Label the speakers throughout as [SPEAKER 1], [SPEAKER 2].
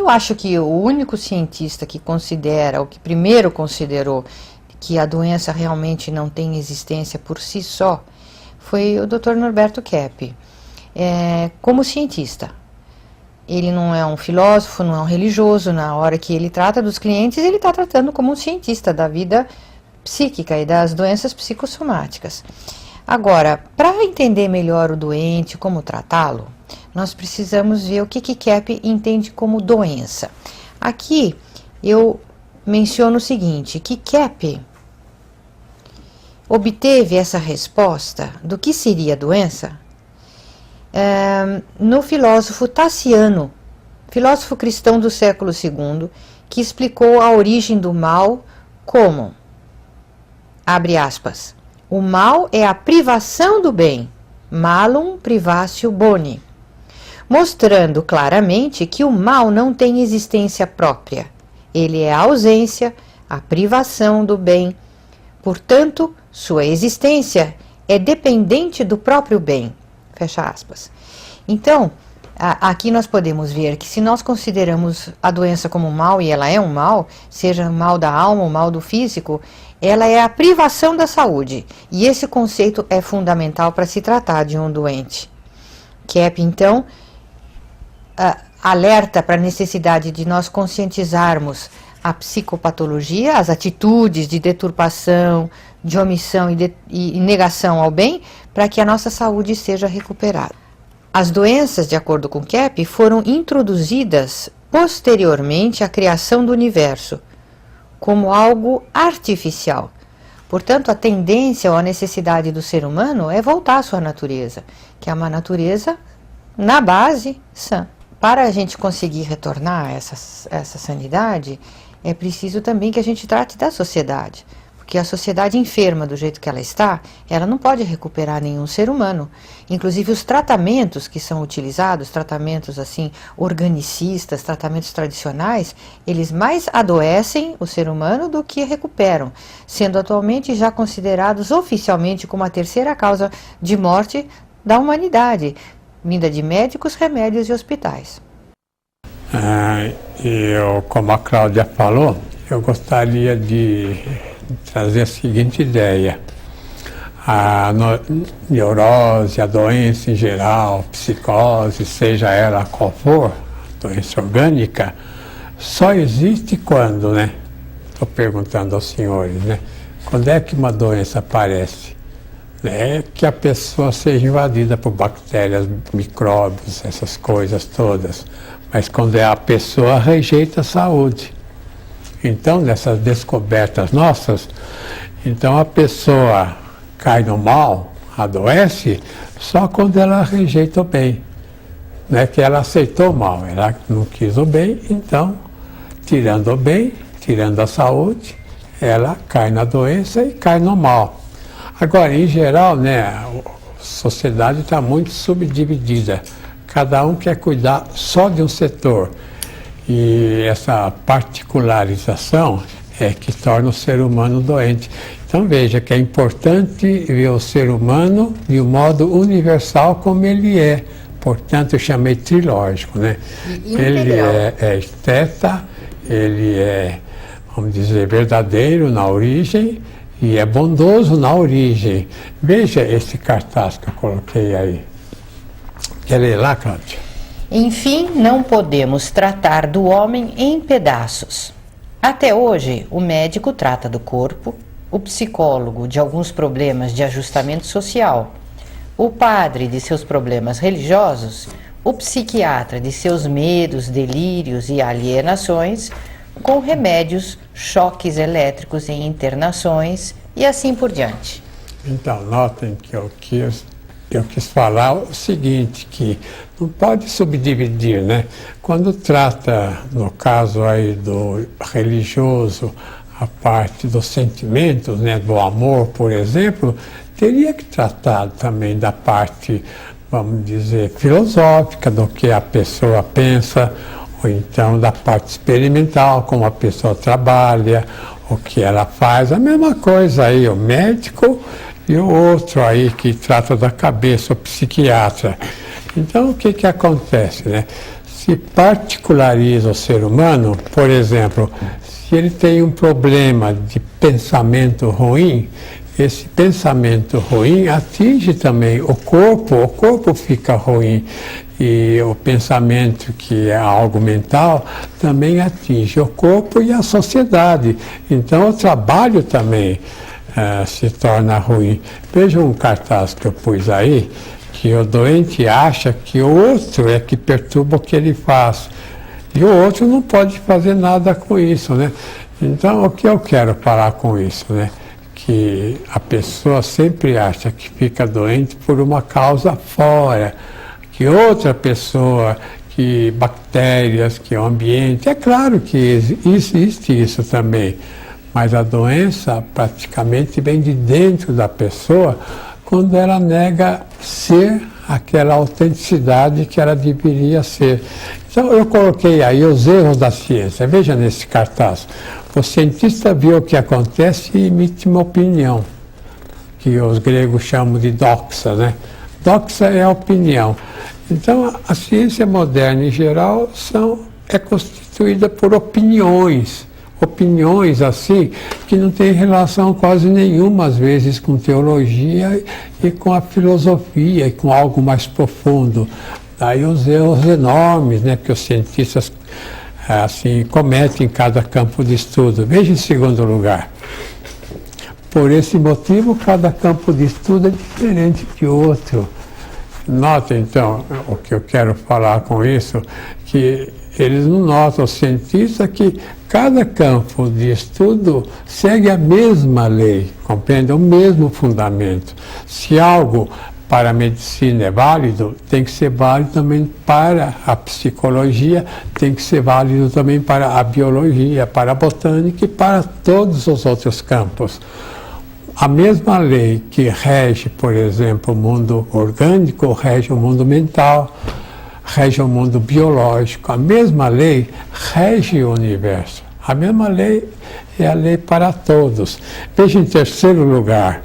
[SPEAKER 1] eu acho que o único cientista que considera, ou que primeiro considerou, que a doença realmente não tem existência por si só, foi o Dr. Norberto Kepp, como cientista. Ele não é um filósofo, não é um religioso. Na hora que ele trata dos clientes, ele está tratando como um cientista da vida psíquica e das doenças psicossomáticas. Agora, para entender melhor o doente, como tratá-lo, nós precisamos ver o que Kepp entende como doença. Aqui eu menciono o seguinte, que Kepp obteve essa resposta do que seria doença no filósofo Tassiano, filósofo cristão do século II, que explicou a origem do mal como, abre aspas, o mal é a privação do bem, malum privatio boni, mostrando claramente que o mal não tem existência própria, ele é a ausência, a privação do bem, portanto, sua existência é dependente do próprio bem. Fecha aspas. Então, aqui nós podemos ver que se nós consideramos a doença como um mal, e ela é um mal, seja o mal da alma, o mal do físico, ela é a privação da saúde. E esse conceito é fundamental para se tratar de um doente. Kepp, então, alerta para a necessidade de nós conscientizarmos a psicopatologia, as atitudes de deturpação, de omissão e negação ao bem, para que a nossa saúde seja recuperada. As doenças, de acordo com Kepp, foram introduzidas posteriormente à criação do universo, como algo artificial. Portanto, a tendência ou a necessidade do ser humano é voltar à sua natureza, que é uma natureza, na base, sã. Para a gente conseguir retornar essa sanidade, é preciso também que a gente trate da sociedade. Porque a sociedade enferma do jeito que ela está, ela não pode recuperar nenhum ser humano. Inclusive os tratamentos que são utilizados, tratamentos assim organicistas, tratamentos tradicionais, eles mais adoecem o ser humano do que recuperam, sendo atualmente já considerados oficialmente como a terceira causa de morte da humanidade, vinda de médicos, remédios e hospitais.
[SPEAKER 2] Como a Cláudia falou, eu gostaria de trazer a seguinte ideia. A neurose, a doença em geral, psicose, seja ela qual for, doença orgânica, só existe quando, né? Estou perguntando aos senhores, né? Quando é que uma doença aparece? É que a pessoa seja invadida por bactérias, micróbios, essas coisas todas. Mas quando a pessoa rejeita a saúde. Então, nessas descobertas nossas, então a pessoa cai no mal, adoece, só quando ela rejeita o bem. Não é que ela aceitou o mal, ela não quis o bem, então, tirando o bem, tirando a saúde, ela cai na doença e cai no mal. Agora, em geral, né, a sociedade está muito subdividida. Cada um quer cuidar só de um setor. E essa particularização é que torna o ser humano doente. Então veja que é importante ver o ser humano de um modo universal como ele é. Portanto, eu chamei trilógico, né? Ele é esteta, ele é, vamos dizer, verdadeiro na origem e é bondoso na origem. Veja esse cartaz que eu coloquei aí. Quer ler lá, Cláudia?
[SPEAKER 1] Enfim, não podemos tratar do homem em pedaços. Até hoje, o médico trata do corpo, o psicólogo de alguns problemas de ajustamento social, o padre de seus problemas religiosos, o psiquiatra de seus medos, delírios e alienações, com remédios, choques elétricos em internações e assim por diante.
[SPEAKER 2] Então, notem que eu quis falar o seguinte, que não pode subdividir, né? Quando trata, no caso aí do religioso, a parte dos sentimentos, né, do amor, por exemplo, teria que tratar também da parte, vamos dizer, filosófica, do que a pessoa pensa, ou então da parte experimental, como a pessoa trabalha, o que ela faz, a mesma coisa aí, o médico e o outro aí que trata da cabeça, o psiquiatra. Então, o que acontece, né? Se se particulariza o ser humano. Por exemplo, se ele tem um problema de pensamento ruim, esse pensamento ruim atinge também o corpo fica ruim. E o pensamento, que é algo mental, também atinge o corpo e a sociedade. Então o trabalho também se torna ruim. Veja um cartaz que eu pus aí, que o doente acha que o outro é que perturba o que ele faz. E o outro não pode fazer nada com isso, né? Então, o que eu quero falar com isso, né? Que a pessoa sempre acha que fica doente por uma causa fora, que outra pessoa, que bactérias, que o ambiente. É claro que existe isso também, mas a doença praticamente vem de dentro da pessoa quando ela nega ser aquela autenticidade que ela deveria ser. Então eu coloquei aí os erros da ciência. Veja nesse cartaz. O cientista vê o que acontece e emite uma opinião, que os gregos chamam de doxa, né? Doxa é a opinião. Então a ciência moderna em geral é constituída por opiniões. Opiniões assim, que não tem relação quase nenhuma, às vezes, com teologia e com a filosofia e com algo mais profundo. Daí os erros enormes, né, que os cientistas assim, cometem em cada campo de estudo. Veja em segundo lugar. Por esse motivo, cada campo de estudo é diferente de outro. Nota, então, o que eu quero falar com isso, que eles não notam, os cientistas, que cada campo de estudo segue a mesma lei, compreende? O mesmo fundamento. Se algo para a medicina é válido, tem que ser válido também para a psicologia, tem que ser válido também para a biologia, para a botânica e para todos os outros campos. A mesma lei que rege, por exemplo, o mundo orgânico, rege o mundo mental, rege o mundo biológico. A mesma lei rege o universo. A mesma lei é a lei para todos. Veja em terceiro lugar,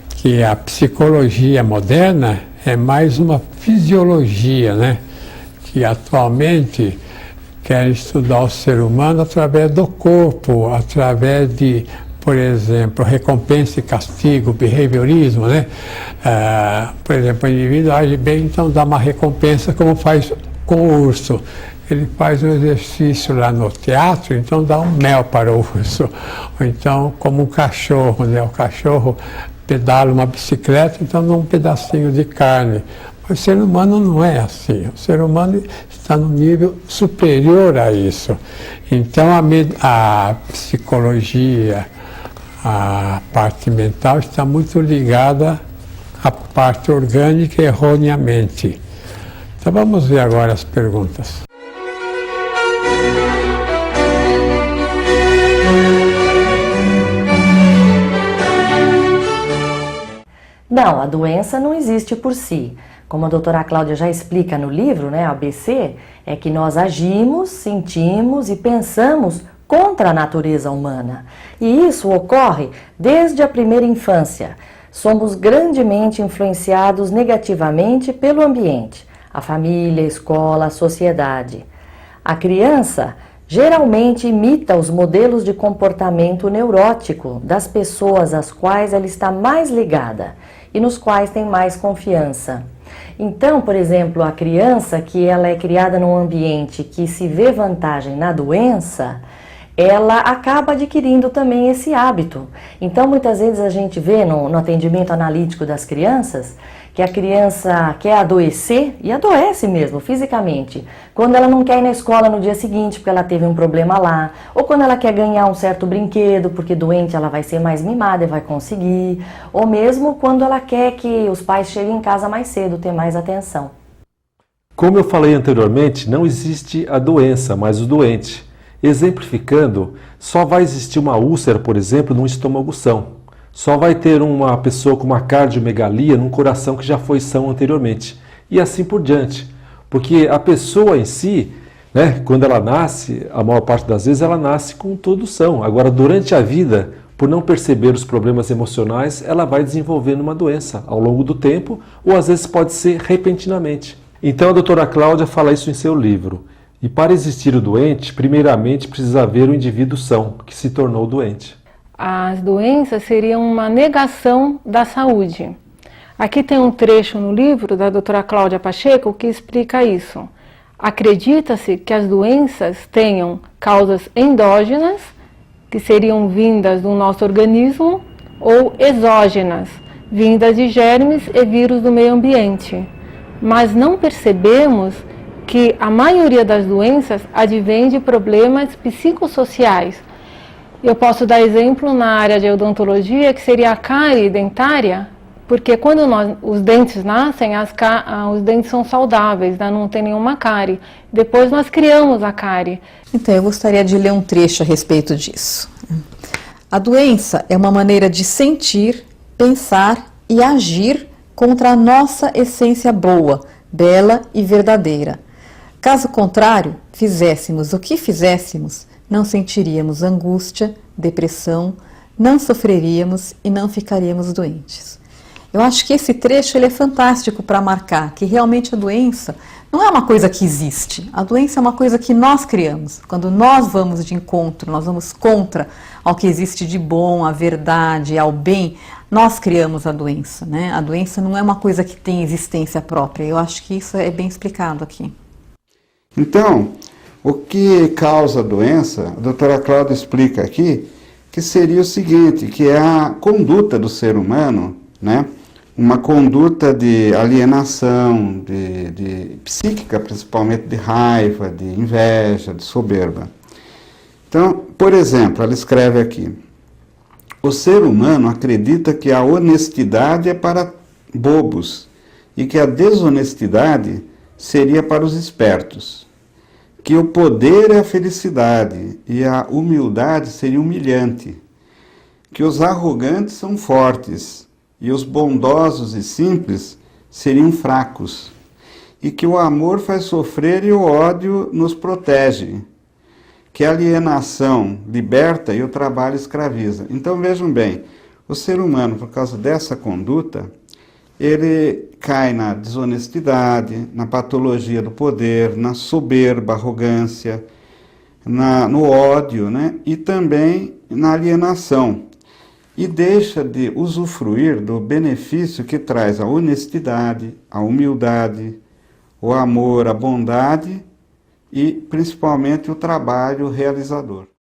[SPEAKER 2] que a psicologia moderna é mais uma fisiologia, né? Que atualmente quer estudar o ser humano através do corpo, através de, por exemplo, recompensa e castigo, behaviorismo, né? Por exemplo, o indivíduo age bem, então dá uma recompensa, como faz com o urso. Ele faz um exercício lá no teatro, então dá um mel para o urso. Ou então, como um cachorro, né? O cachorro pedala uma bicicleta, então dá um pedacinho de carne. Mas o ser humano não é assim. O ser humano está num nível superior a isso. Então, a psicologia, a parte mental está muito ligada à parte orgânica erroneamente. Então vamos ver agora as perguntas.
[SPEAKER 3] Não, a doença não existe por si. Como a doutora Cláudia já explica no livro, né, ABC, é que nós agimos, sentimos e pensamos contra a natureza humana. E isso ocorre desde a primeira infância. Somos grandemente influenciados negativamente pelo ambiente, a família, a escola, a sociedade. A criança geralmente imita os modelos de comportamento neurótico das pessoas às quais ela está mais ligada e nos quais tem mais confiança. Então, por exemplo, a criança que ela é criada num ambiente que se vê vantagem na doença, ela acaba adquirindo também esse hábito. Então, muitas vezes a gente vê no atendimento analítico das crianças que a criança quer adoecer, e adoece mesmo, fisicamente, quando ela não quer ir na escola no dia seguinte porque ela teve um problema lá, ou quando ela quer ganhar um certo brinquedo, porque doente ela vai ser mais mimada e vai conseguir, ou mesmo quando ela quer que os pais cheguem em casa mais cedo, ter mais atenção.
[SPEAKER 4] Como eu falei anteriormente, não existe a doença, mas o doente. Exemplificando, só vai existir uma úlcera, por exemplo, num estômago são. Só vai ter uma pessoa com uma cardiomegalia num coração que já foi são anteriormente. E assim por diante. Porque a pessoa em si, né, quando ela nasce, a maior parte das vezes ela nasce com todo são. Agora, durante a vida, por não perceber os problemas emocionais, ela vai desenvolvendo uma doença ao longo do tempo, ou às vezes pode ser repentinamente. Então a doutora Cláudia fala isso em seu livro. E para existir o doente, primeiramente precisa haver o indivíduo são, que se tornou doente.
[SPEAKER 5] As doenças seriam uma negação da saúde. Aqui tem um trecho no livro da doutora Cláudia Pacheco que explica isso. Acredita-se que as doenças tenham causas endógenas, que seriam vindas do nosso organismo, ou exógenas, vindas de germes e vírus do meio ambiente. Mas não percebemos que a maioria das doenças advém de problemas psicossociais. Eu posso dar exemplo na área de odontologia, que seria a cárie dentária, porque quando os dentes nascem, os dentes são saudáveis, né? Não tem nenhuma cárie. Depois nós criamos a cárie.
[SPEAKER 6] Então, eu gostaria de ler um trecho a respeito disso. A doença é uma maneira de sentir, pensar e agir contra a nossa essência boa, bela e verdadeira. Caso contrário, fizéssemos o que fizéssemos, não sentiríamos angústia, depressão, não sofreríamos e não ficaríamos doentes. Eu acho que esse trecho ele é fantástico para marcar que realmente a doença não é uma coisa que existe. A doença é uma coisa que nós criamos. Quando nós vamos de encontro, nós vamos contra ao que existe de bom, à verdade, ao bem, nós criamos a doença, né? A doença não é uma coisa que tem existência própria. Eu acho que isso é bem explicado aqui.
[SPEAKER 7] Então, o que causa a doença, a doutora Cláudia explica aqui, que seria o seguinte, que é a conduta do ser humano, né? Uma conduta de alienação, de psíquica, principalmente de raiva, de inveja, de soberba. Então, por exemplo, ela escreve aqui, o ser humano acredita que a honestidade é para bobos e que a desonestidade seria para os espertos, que o poder é a felicidade e a humildade seria humilhante, que os arrogantes são fortes e os bondosos e simples seriam fracos, e que o amor faz sofrer e o ódio nos protege, que a alienação liberta e o trabalho escraviza. Então vejam bem, o ser humano, por causa dessa conduta, ele cai na desonestidade, na patologia do poder, na soberba, arrogância, no ódio, né? E também na alienação. E deixa de usufruir do benefício que traz a honestidade, a humildade, o amor, a bondade e principalmente o trabalho realizador.